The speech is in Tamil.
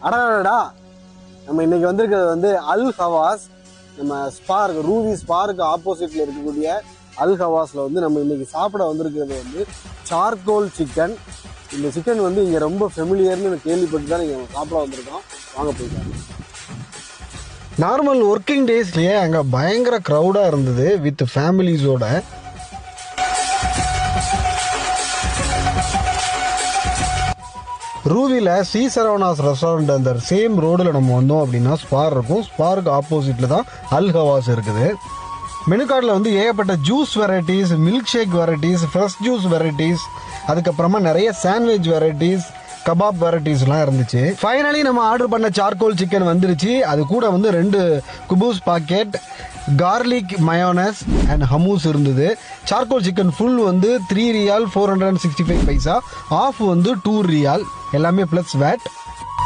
அடடா, நம்ம இன்னைக்கு வந்திருக்கிறது வந்து அல் ஹவாஸ். நம்ம ஸ்பார்க் ரூவி ஸ்பார்க்கு ஆப்போசிட்ல இருக்கக்கூடிய அல் ஹவாஸ்ல வந்து நம்ம இன்னைக்கு சாப்பிட வந்திருக்கிறது வந்து சார்கோல் சிக்கன். இந்த சிக்கன் வந்து இங்கே ரொம்ப ஃபெமிலியர்னு கேள்விப்பட்டு தான் நீங்கள் சாப்பிட வந்திருக்கோம். வாங்க போயிட்டாங்க. நார்மல் ஒர்க்கிங் டேஸ்லேயே அங்கே பயங்கர க்ரௌடாக இருந்தது வித் ஃபேமிலிஸோட. ரூவியில் சி சரவணாஸ் ரெஸ்டாரண்ட் அந்த சேம் ரோடில் நம்ம வந்தோம் அப்படின்னா ஸ்பார் இருக்கும். ஸ்பாருக்கு ஆப்போசிட்டில் தான் அல் ஹவாஸ் இருக்குது. மெனு கார்டில் வந்து ஏகப்பட்ட juice varieties, milk shake varieties, fresh juice varieties, அதுக்கப்புறமா நிறைய சாண்ட்விச் வெரைட்டிஸ், கபாப் வெரைட்டிஸ்லாம் இருந்துச்சு. ஃபைனலி நம்ம ஆர்டர் பண்ண சார்கோல் சிக்கன் வந்துருச்சு. அது கூட வந்து 2 குபூஸ் பாக்கெட், கார்லிக் மயோனஸ் அண்ட் ஹமூஸ் இருந்தது. சார்கோல் சிக்கன் ஃபுல் வந்து 3 ரியால் 465 பைசா, ஆஃப் வந்து 2 ரியால், எல்லாமே ப்ளஸ் வேட்.